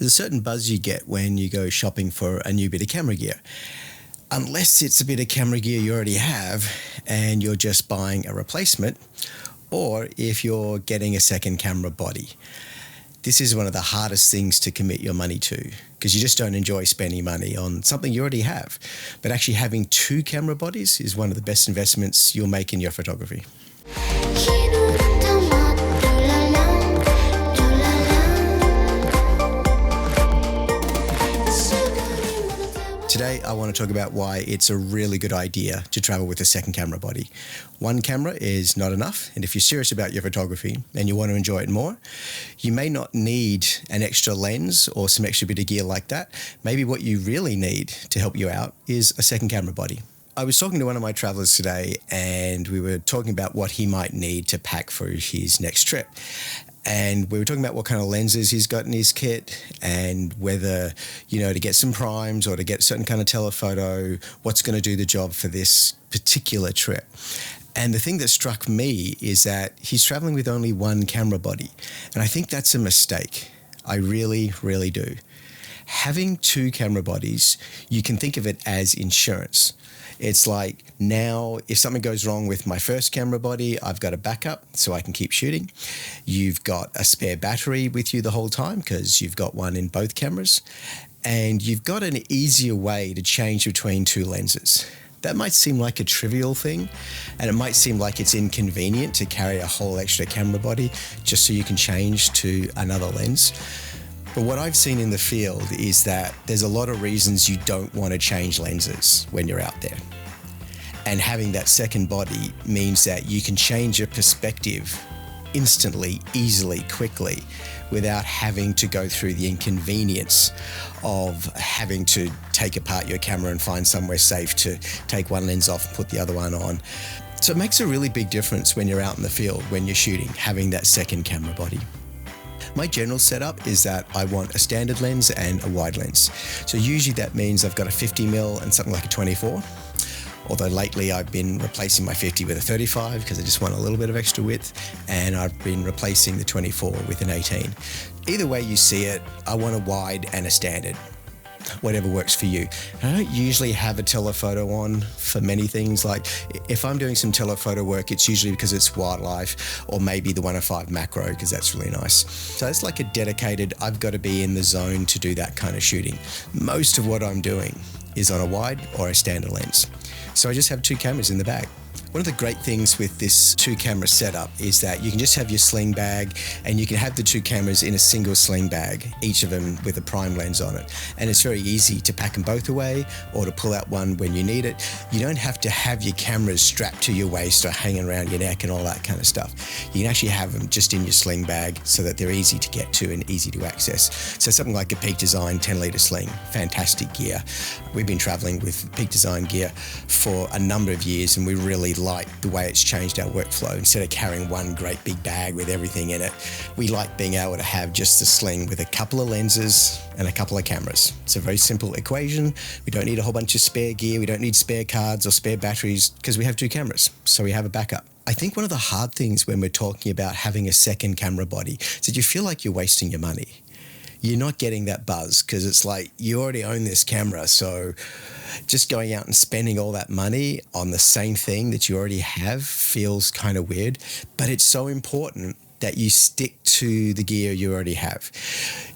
There's a certain buzz you get when you go shopping for a new bit of camera gear. Unless it's a bit of camera gear you already have and you're just buying a replacement, or if you're getting a second camera body. This is one of the hardest things to commit your money to because you just don't enjoy spending money on something you already have. But actually having two camera bodies is one of the best investments you'll make in your photography. Today, I want to talk about why it's a really good idea to travel with a second camera body. One camera is not enough, and if you're serious about your photography and you want to enjoy it more, you may not need an extra lens or some extra bit of gear like that. Maybe what you really need to help you out is a second camera body. I was talking to one of my travelers today, and we were talking about what he might need to pack for his next trip. And we were talking about what kind of lenses he's got in his kit and whether, to get some primes or to get a certain kind of telephoto, what's going to do the job for this particular trip. And the thing that struck me is that he's traveling with only one camera body. And I think that's a mistake. I really, really do. Having two camera bodies, you can think of it as insurance. It's like now if something goes wrong with my first camera body, I've got a backup so I can keep shooting. You've got a spare battery with you the whole time because you've got one in both cameras. And you've got an easier way to change between two lenses. That might seem like a trivial thing, and it might seem like it's inconvenient to carry a whole extra camera body just so you can change to another lens. But what I've seen in the field is that there's a lot of reasons you don't want to change lenses when you're out there. And having that second body means that you can change your perspective instantly, easily, quickly, without having to go through the inconvenience of having to take apart your camera and find somewhere safe to take one lens off and put the other one on. So it makes a really big difference when you're out in the field, when you're shooting, having that second camera body. My general setup is that I want a standard lens and a wide lens. So usually that means I've got a 50mm and something like a 24. Although lately I've been replacing my 50 with a 35 because I just want a little bit of extra width, and I've been replacing the 24 with an 18. Either way you see it, I want a wide and a standard. Whatever works for you. I don't usually have a telephoto on for many things. Like if I'm doing some telephoto work, it's usually because it's wildlife or maybe the 105 macro because that's really nice. So it's like a dedicated, I've got to be in the zone to do that kind of shooting. Most of what I'm doing is on a wide or a standard lens. So I just have two cameras in the bag. One of the great things with this two camera setup is that you can just have your sling bag and you can have the two cameras in a single sling bag, each of them with a prime lens on it. And it's very easy to pack them both away or to pull out one when you need it. You don't have to have your cameras strapped to your waist or hanging around your neck and all that kind of stuff. You can actually have them just in your sling bag so that they're easy to get to and easy to access. So something like a Peak Design 10-litre sling, fantastic gear. We've been traveling with Peak Design gear for a number of years and we really like the way it's changed our workflow. Instead of carrying one great big bag with everything in it, we like being able to have just the sling with a couple of lenses and a couple of cameras. It's a very simple equation. We don't need a whole bunch of spare gear. We don't need spare cards or spare batteries because we have two cameras, so we have a backup. I think one of the hard things when we're talking about having a second camera body is that you feel like you're wasting your money. You're not getting that buzz because it's like you already own this camera, so just going out and spending all that money on the same thing that you already have feels kind of weird, but it's so important that you stick to the gear you already have.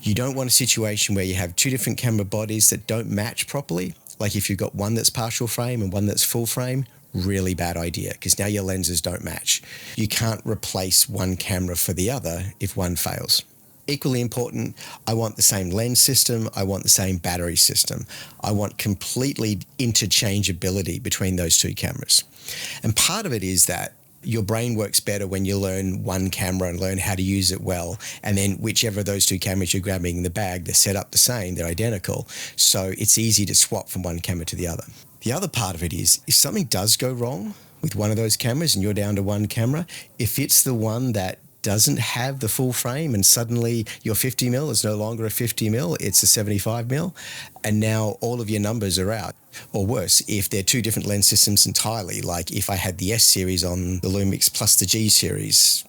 You don't want a situation where you have two different camera bodies that don't match properly. Like if you've got one that's partial frame and one that's full frame, really bad idea because now your lenses don't match. You can't replace one camera for the other if one fails. Equally important, I want the same lens system, I want the same battery system. I want completely interchangeability between those two cameras. And part of it is that your brain works better when you learn one camera and learn how to use it well. And then whichever of those two cameras you're grabbing in the bag, they're set up the same, they're identical. So it's easy to swap from one camera to the other. The other part of it is if something does go wrong with one of those cameras and you're down to one camera, if it's the one that doesn't have the full frame and suddenly your 50mm is no longer a 50mm, it's a 75mm, and now all of your numbers are out. Or worse, if they're two different lens systems entirely, like if I had the S series on the Lumix plus the G series,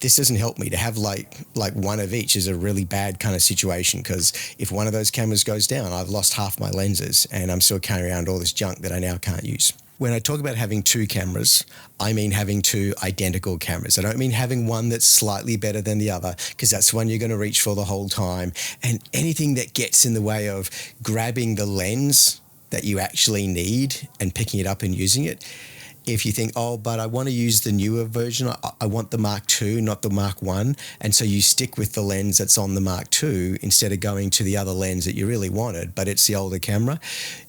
this doesn't help me. To have like one of each is a really bad kind of situation, because if one of those cameras goes down, I've lost half my lenses and I'm still carrying around all this junk that I now can't use. When I talk about having two cameras, I mean having two identical cameras. I don't mean having one that's slightly better than the other, because that's the one you're going to reach for the whole time. And anything that gets in the way of grabbing the lens that you actually need and picking it up and using it, if you think, oh, but I want to use the newer version, I want the Mark II, not the Mark I, and so you stick with the lens that's on the Mark II instead of going to the other lens that you really wanted, but it's the older camera,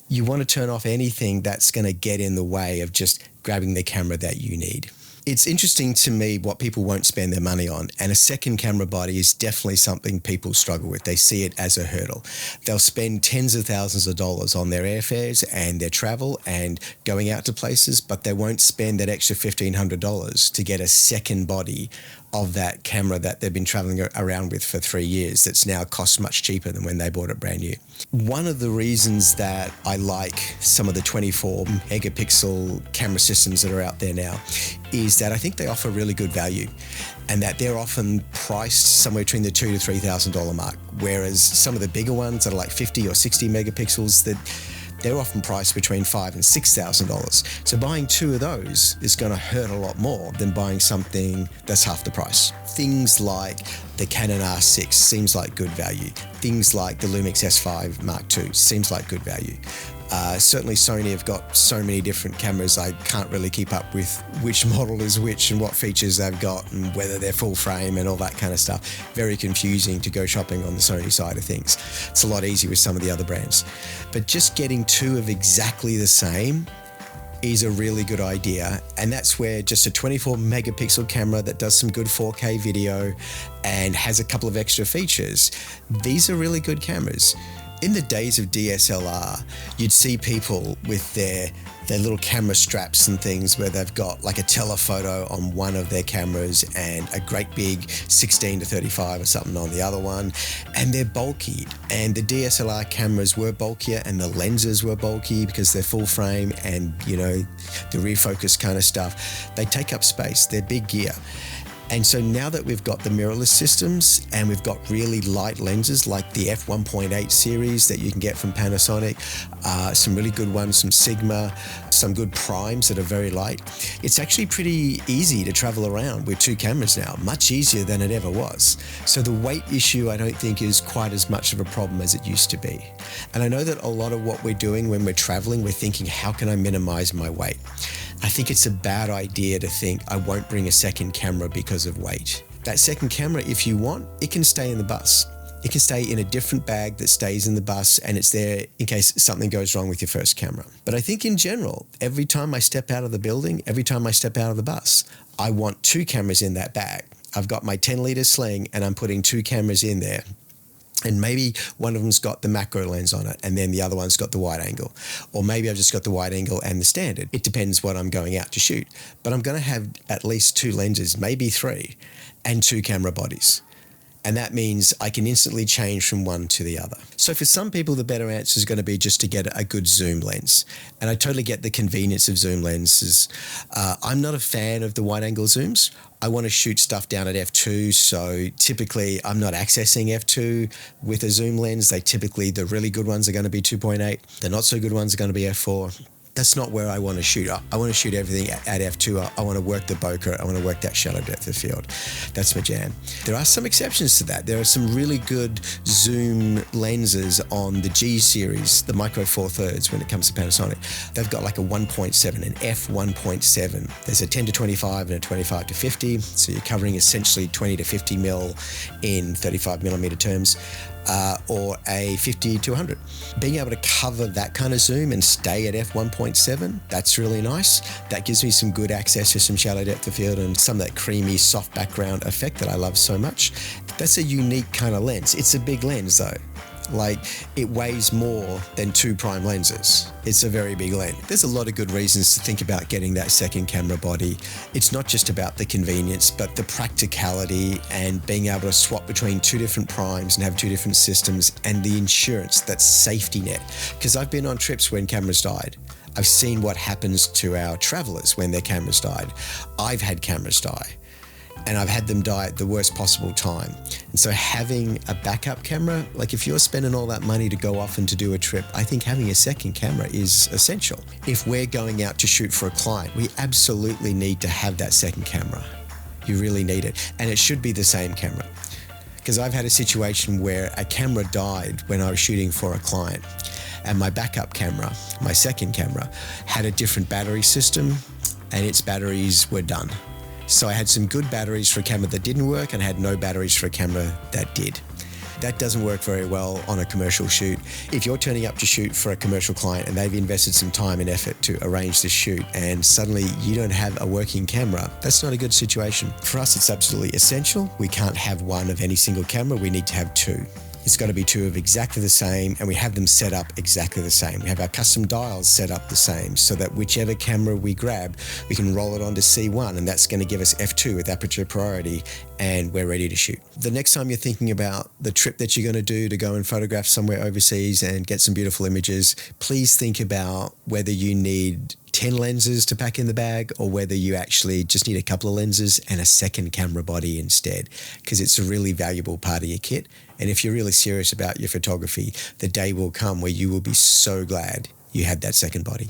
you want to turn off anything that's going to get in the way of just grabbing the camera that you need. It's interesting to me what people won't spend their money on, and a second camera body is definitely something people struggle with. They see it as a hurdle. They'll spend tens of thousands of dollars on their airfares and their travel and going out to places, but they won't spend that extra $1,500 to get a second body of that camera that they've been traveling around with for 3 years that's now costs much cheaper than when they bought it brand new. One of the reasons that I like some of the 24 megapixel camera systems that are out there now is that I think they offer really good value, and that they're often priced somewhere between the $2,000 to $3,000 mark, whereas some of the bigger ones that are like 50 or 60 megapixels, that they're often priced between $5,000 and $6,000. So buying two of those is going to hurt a lot more than buying something that's half the price. Things like the Canon R6 seems like good value. Things like the Lumix S5 Mark II seems like good value. Certainly Sony have got so many different cameras, I can't really keep up with which model is which and what features they've got and whether they're full frame and all that kind of stuff. Very confusing to go shopping on the Sony side of things. It's a lot easier with some of the other brands. But just getting two of exactly the same is a really good idea, and that's where just a 24 megapixel camera that does some good 4K video and has a couple of extra features, these are really good cameras. In the days of DSLR, you'd see people with their little camera straps and things where they've got like a telephoto on one of their cameras and a great big 16 to 35 or something on the other one, and they're bulky. And the DSLR cameras were bulkier and the lenses were bulky because they're full frame and, you know, the rear focus kind of stuff. They take up space, they're big gear. And so now that we've got the mirrorless systems and we've got really light lenses like the f1.8 series that you can get from Panasonic, some really good ones from Sigma, some good primes that are very light, it's actually pretty easy to travel around with two cameras now, much easier than it ever was. So the weight issue I don't think is quite as much of a problem as it used to be. And I know that a lot of what we're doing when we're traveling, we're thinking, how can I minimize my weight? I think it's a bad idea to think I won't bring a second camera because of weight. That second camera, if you want, it can stay in the bus. It can stay in a different bag that stays in the bus, and it's there in case something goes wrong with your first camera. But I think in general, every time I step out of the building, every time I step out of the bus, I want two cameras in that bag. I've got my 10-liter sling and I'm putting two cameras in there. And maybe one of them's got the macro lens on it and then the other one's got the wide angle. Or maybe I've just got the wide angle and the standard. It depends what I'm going out to shoot. But I'm going to have at least two lenses, maybe three, and two camera bodies. And that means I can instantly change from one to the other. So for some people, the better answer is going to be just to get a good zoom lens. And I totally get the convenience of zoom lenses. I'm not a fan of the wide angle zooms. I want to shoot stuff down at f2, so typically I'm not accessing f2 with a zoom lens. The really good ones are going to be 2.8. The not so good ones are going to be f4. That's not where I want to shoot. I want to shoot everything at f2. I want to work the bokeh. I want to work that shallow depth of field. That's my jam. There are some exceptions to that. There are some really good zoom lenses on the G series, the Micro Four Thirds when it comes to Panasonic. They've got like a 1.7, an f1.7. There's a 10 to 25 and a 25 to 50. So you're covering essentially 20 to 50 mil in 35 millimeter terms. Or a 50 to 100. Being able to cover that kind of zoom and stay at f1.7, that's really nice. That gives me some good access to some shallow depth of field and some of that creamy soft background effect that I love so much. That's a unique kind of lens. It's a big lens though. Like, it weighs more than two prime lenses. It's a very big lens. There's a lot of good reasons to think about getting that second camera body. It's not just about the convenience, but the practicality and being able to swap between two different primes and have two different systems, and the insurance, that safety net. Because I've been on trips when cameras died. I've seen what happens to our travelers when their cameras died. I've had cameras die. and I've had them die at the worst possible time. And so having a backup camera, like if you're spending all that money to go off and to do a trip, I think having a second camera is essential. If we're going out to shoot for a client, we absolutely need to have that second camera. You really need it. And it should be the same camera. Because I've had a situation where a camera died when I was shooting for a client, and my backup camera, my second camera, had a different battery system and its batteries were done. So I had some good batteries for a camera that didn't work and I had no batteries for a camera that did. That doesn't work very well on a commercial shoot. If you're turning up to shoot for a commercial client and they've invested some time and effort to arrange the shoot and suddenly you don't have a working camera, that's not a good situation. For us, it's absolutely essential. We can't have one of any single camera. We need to have two. It's got to be two of exactly the same, and we have them set up exactly the same. We have our custom dials set up the same so that whichever camera we grab, we can roll it onto C1, and that's going to give us f2 with aperture priority, and we're ready to shoot. The next time you're thinking about the trip that you're going to do to go and photograph somewhere overseas and get some beautiful images, please think about whether you need 10 lenses to pack in the bag or whether you actually just need a couple of lenses and a second camera body instead, because it's a really valuable part of your kit. And if you're really serious about your photography, the day will come where you will be so glad you had that second body.